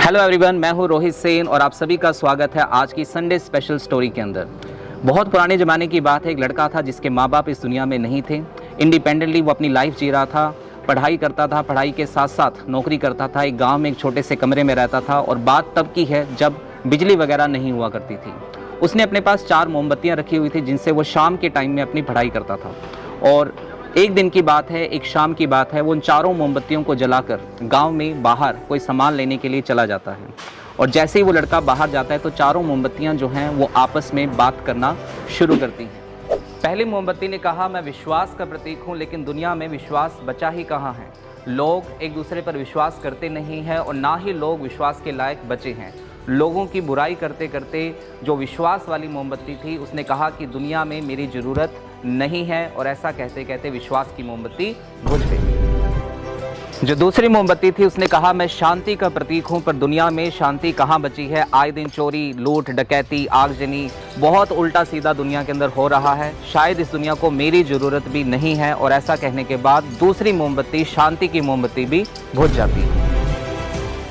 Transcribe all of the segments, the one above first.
Hello everyone, मैं हूं रोहित सेन और आप सभी का स्वागत है आज की संडे स्पेशल स्टोरी के अंदर। बहुत पुराने ज़माने की बात है। एक लड़का था जिसके माँ बाप इस दुनिया में नहीं थे। इंडिपेंडेंटली वो अपनी लाइफ जी रहा था, पढ़ाई करता था, पढ़ाई के साथ साथ नौकरी करता था। एक गांव में एक छोटे से कमरे में रहता था और बात तब की है जब बिजली वगैरह नहीं हुआ करती थी। उसने अपने पास 4 मोमबत्तियाँ रखी हुई थी जिनसे वो शाम के टाइम में अपनी पढ़ाई करता था। और एक दिन की बात है, एक शाम की बात है, वो उन 4 मोमबत्तियों को जलाकर गांव में बाहर कोई सामान लेने के लिए चला जाता है। और जैसे ही वो लड़का बाहर जाता है तो 4 मोमबत्तियां जो हैं वो आपस में बात करना शुरू करती हैं। पहली मोमबत्ती ने कहा, मैं विश्वास का प्रतीक हूं, लेकिन दुनिया में विश्वास बचा ही कहाँ है। लोग एक दूसरे पर विश्वास करते नहीं हैं और ना ही लोग विश्वास के लायक बचे हैं। लोगों की बुराई करते करते जो विश्वास वाली मोमबत्ती थी उसने कहा कि दुनिया में मेरी ज़रूरत नहीं है, और ऐसा कहते कहते विश्वास की मोमबत्ती बुझ गई। जो दूसरी मोमबत्ती थी उसने कहा, मैं शांति का प्रतीक हूं, पर दुनिया में शांति कहाँ बची है। आए दिन चोरी, लूट, डकैती, आगजनी, बहुत उल्टा सीधा दुनिया के अंदर हो रहा है। शायद इस दुनिया को मेरी ज़रूरत भी नहीं है। और ऐसा कहने के बाद दूसरी मोमबत्ती, शांति की मोमबत्ती भी बुझ जाती है।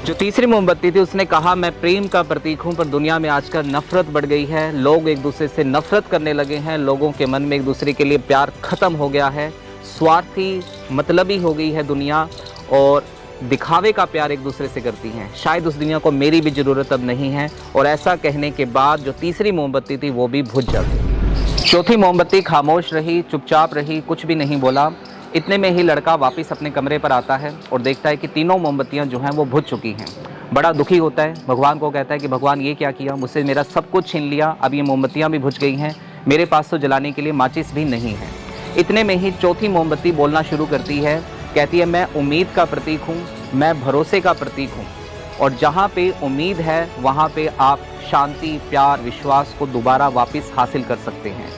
जो तीसरी मोमबत्ती थी उसने कहा, मैं प्रेम का प्रतीक हूं, पर दुनिया में आजकल नफरत बढ़ गई है। लोग एक दूसरे से नफरत करने लगे हैं। लोगों के मन में एक दूसरे के लिए प्यार खत्म हो गया है। स्वार्थी, मतलबी हो गई है दुनिया और दिखावे का प्यार एक दूसरे से करती हैं। शायद उस दुनिया को मेरी भी ज़रूरत अब नहीं है। और ऐसा कहने के बाद जो तीसरी मोमबत्ती थी वो भी बुझ जाती। चौथी मोमबत्ती खामोश रही, चुपचाप रही, कुछ भी नहीं बोला। इतने में ही लड़का वापस अपने कमरे पर आता है और देखता है कि तीनों मोमबत्तियां जो हैं वो बुझ चुकी हैं। बड़ा दुखी होता है, भगवान को कहता है कि भगवान ये क्या किया, मुझसे मेरा सब कुछ छीन लिया, अब ये मोमबत्तियां भी बुझ गई हैं, मेरे पास तो जलाने के लिए माचिस भी नहीं है। इतने में ही चौथी मोमबत्ती बोलना शुरू करती है, कहती है, मैं उम्मीद का प्रतीक हूँ, मैं भरोसे का प्रतीक हूँ, और जहाँ पे उम्मीद है वहाँ पे आप शांति, प्यार, विश्वास को दोबारा वापस हासिल कर सकते हैं।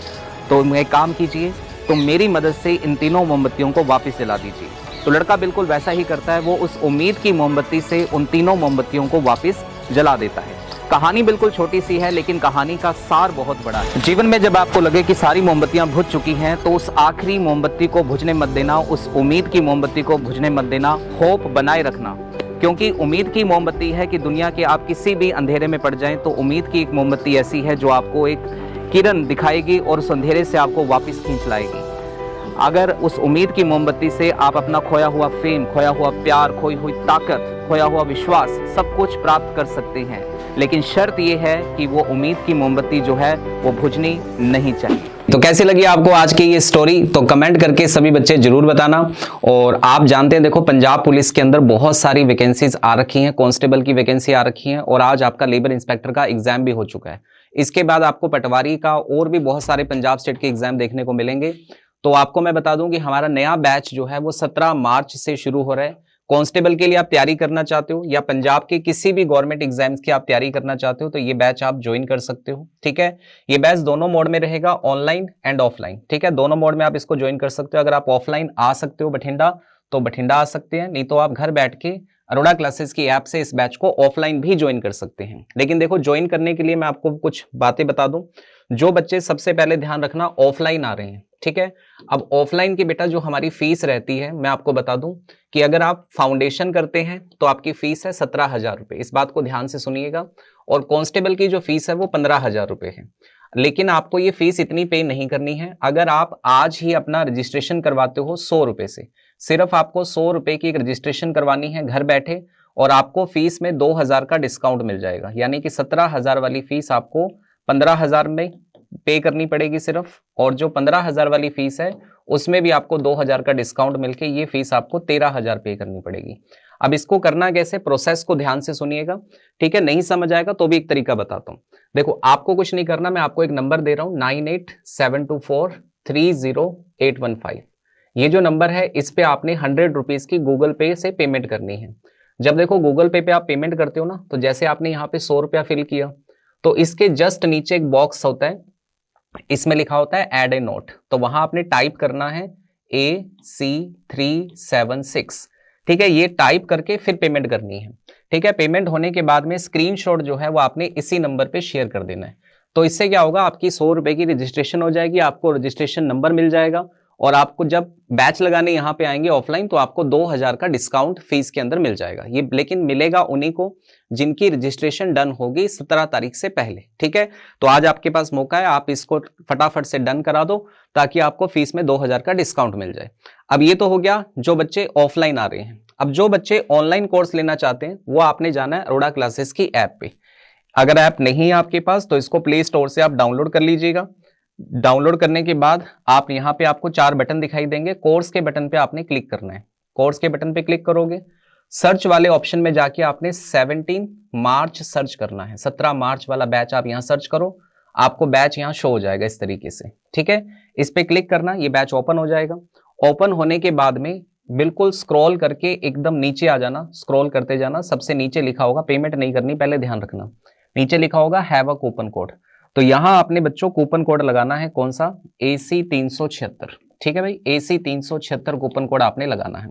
तो एक काम कीजिए, तो मेरी मदद से इन तीनों मोमबत्तियों को वापस जला दीजिए। तो लड़का बिल्कुल वैसा ही करता है। वो उस उम्मीद की मोमबत्ती से उन तीनों मोमबत्तियों को वापस जला देता है। कहानी बिल्कुल छोटी सी है, लेकिन कहानी का सार बहुत बड़ा है। जीवन में जब आपको लगे कि सारी मोमबत्तियां बुझ चुकी हैं तो उस आखिरी मोमबत्ती को बुझने मत देना, उस उम्मीद की मोमबत्ती को बुझने मत देना। होप बनाए रखना, क्योंकि उम्मीद की मोमबत्ती है कि दुनिया के आप किसी भी अंधेरे में पड़ जाएं तो उम्मीद की एक मोमबत्ती ऐसी है जो आपको एक किरण दिखाएगी और उस अंधेरे से आपको वापस खींच लाएगी। अगर उस उम्मीद की मोमबत्ती से आप अपना खोया हुआ फेम, खोया हुआ प्यार, खोई हुई ताकत, खोया हुआ विश्वास सब कुछ प्राप्त कर सकते हैं, लेकिन शर्त यह है कि वो उम्मीद की मोमबत्ती जो है वो बुझनी नहीं चाहिए। तो कैसी लगी आपको आज की ये स्टोरी, तो कमेंट करके सभी बच्चे जरूर बताना। और आप जानते हैं, देखो पंजाब पुलिस के अंदर बहुत सारी वैकेंसीज आ रखी हैं, कांस्टेबल की वैकेंसी आ रखी है, और आज आपका लेबर इंस्पेक्टर का एग्जाम भी हो चुका है। इसके बाद आपको पटवारी का और भी बहुत सारे पंजाब स्टेट के एग्जाम देखने को मिलेंगे। तो आपको मैं बता दूं कि हमारा नया बैच जो है वो 17 मार्च से शुरू हो रहा है। कांस्टेबल के लिए आप तैयारी करना चाहते हो या पंजाब के किसी भी गवर्नमेंट एग्जाम्स की आप तैयारी करना चाहते हो तो ये बैच आप ज्वाइन कर सकते हो। ठीक है, ये बैच दोनों मोड में रहेगा, ऑनलाइन एंड ऑफलाइन। ठीक है, दोनों मोड में आप इसको ज्वाइन कर सकते हो। अगर आप ऑफलाइन आ सकते हो बठिंडा तो बठिंडा आ सकते हैं, नहीं तो आप घर बैठ के अरोड़ा क्लासेस की ऐप से इस बैच को ऑफलाइन भी ज्वाइन कर सकते हैं। लेकिन देखो, ज्वाइन करने के लिए मैं आपको कुछ बातें बता दूं। जो बच्चे सबसे पहले ध्यान रखना ऑफलाइन आ रहे हैं, ठीक है, अब ऑफलाइन की बेटा जो हमारी फीस रहती है मैं आपको बता दूं कि अगर आप फाउंडेशन करते हैं तो आपकी फीस है 17,000 रुपए। इस बात को ध्यान से सुनिएगा। और कांस्टेबल की जो फीस है वो 15,000 रुपए है। लेकिन आपको ये फीस इतनी पे नहीं करनी है। अगर आप आज ही अपना रजिस्ट्रेशन करवाते हो 100 रुपए से, सिर्फ आपको 100 रुपए की एक रजिस्ट्रेशन करवानी है घर बैठे, और आपको फीस में 2,000 का डिस्काउंट मिल जाएगा। यानी कि 17,000 वाली फीस आपको 15,000 में पे करनी पड़ेगी सिर्फ, और जो 15,000 वाली फीस है उसमें भी आपको 2,000 का डिस्काउंट मिलके ये फीस आपको 13,000 पे करनी पड़ेगी। अब इसको करना कैसे, प्रोसेस को ध्यान से सुनिएगा। ठीक है, नहीं समझ आएगा तो भी एक तरीका बताता हूं। देखो, आपको कुछ नहीं करना, मैं आपको एक नंबर दे रहा हूं 9872430815। ये जो नंबर है इस पे आपने 100 रुपीज की गूगल पे से पेमेंट करनी है। जब देखो गूगल पे आप पेमेंट करते हो ना, तो जैसे आपने यहाँ पे 100 रुपया फिल किया तो इसके जस्ट नीचे एक बॉक्स होता है, इसमें लिखा होता है ऐड ए नोट। तो वहां आपने टाइप करना है AC376। ठीक है, ये टाइप करके फिर पेमेंट करनी है। ठीक है, पेमेंट होने के बाद में स्क्रीनशॉट जो है वो आपने इसी नंबर पे शेयर कर देना है। तो इससे क्या होगा, आपकी 100 रुपए की रजिस्ट्रेशन हो जाएगी, आपको रजिस्ट्रेशन नंबर मिल जाएगा और आपको जब बैच लगाने यहाँ पे आएंगे ऑफलाइन तो आपको 2000 का डिस्काउंट फीस के अंदर मिल जाएगा। ये लेकिन मिलेगा उन्हीं को जिनकी रजिस्ट्रेशन डन होगी 17 तारीख से पहले, ठीक है। तो आज आपके पास मौका है, आप इसको फटाफट से डन करा दो ताकि आपको फीस में 2000 का डिस्काउंट मिल जाए। अब ये तो हो गया जो बच्चे ऑफलाइन आ रहे हैं। अब जो बच्चे ऑनलाइन कोर्स लेना चाहते हैं वो आपने जाना है अरोड़ा क्लासेस की ऐप पे। अगर ऐप नहीं है आपके पास तो इसको प्ले स्टोर से आप डाउनलोड कर लीजिएगा। डाउनलोड करने के बाद आप यहाँ पे आपको 4 बटन दिखाई देंगे। कोर्स के बटन पे आपने क्लिक करना है। कोर्स के बटन पे क्लिक करोगे, सर्च वाले ऑप्शन में जाके आपने 17 मार्च सर्च करना है। 17 मार्च वाला बैच आप यहाँ सर्च करो, आपको बैच यहाँ शो हो जाएगा इस तरीके से, ठीक है। इस पे क्लिक करना, ये बैच ओपन हो जाएगा। ओपन होने के बाद में बिल्कुल स्क्रॉल करके एकदम नीचे आ जाना, स्क्रॉल करते जाना। सबसे नीचे लिखा होगा, पेमेंट नहीं करनी, पहले ध्यान रखना, नीचे लिखा होगा हैव अ कूपन कोड। तो यहां आपने बच्चों कूपन कोड लगाना है, कौन सा, AC 376, ठीक है भाई, AC 376 कूपन कोड आपने लगाना है।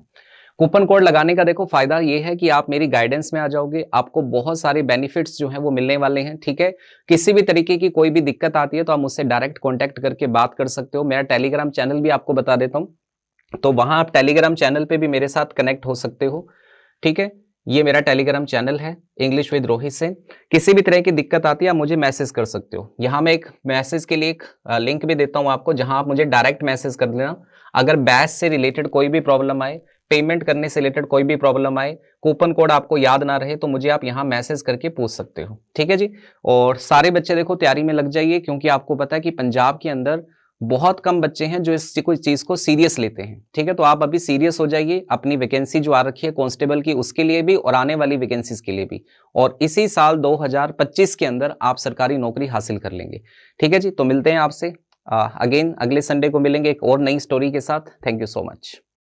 कूपन कोड लगाने का देखो फायदा ये है कि आप मेरी गाइडेंस में आ जाओगे, आपको बहुत सारे बेनिफिट्स जो हैं वो मिलने वाले हैं, ठीक है। किसी भी तरीके की कोई भी दिक्कत आती है तो आप मुझसे डायरेक्ट कॉन्टैक्ट करके बात कर सकते हो। मेरा टेलीग्राम चैनल भी आपको बता देता हूँ, तो वहां आप टेलीग्राम चैनल पे भी मेरे साथ कनेक्ट हो सकते हो, ठीक है। ये मेरा टेलीग्राम चैनल है इंग्लिश विद रोहित से। किसी भी तरह की दिक्कत आती है आप मुझे मैसेज कर सकते हो। यहाँ मैं एक मैसेज के लिए एक लिंक भी देता हूँ आपको, जहां आप मुझे डायरेक्ट मैसेज कर लेना। अगर बैच से रिलेटेड कोई भी प्रॉब्लम आए, पेमेंट करने से रिलेटेड कोई भी प्रॉब्लम आए, कूपन कोड आपको याद ना रहे, तो मुझे आप यहाँ मैसेज करके पूछ सकते हो, ठीक है जी। और सारे बच्चे देखो तैयारी में लग जाइए, क्योंकि आपको पता है कि पंजाब के अंदर बहुत कम बच्चे हैं जो इस चीज को सीरियस लेते हैं, ठीक है। तो आप अभी सीरियस हो जाइए, अपनी वैकेंसी जो आ रखी है कांस्टेबल की उसके लिए भी और आने वाली वैकेंसीज के लिए भी, और इसी साल 2025 के अंदर आप सरकारी नौकरी हासिल कर लेंगे, ठीक है जी। तो मिलते हैं आपसे अगेन अगले संडे को, मिलेंगे एक और नई स्टोरी के साथ। Thank you so much.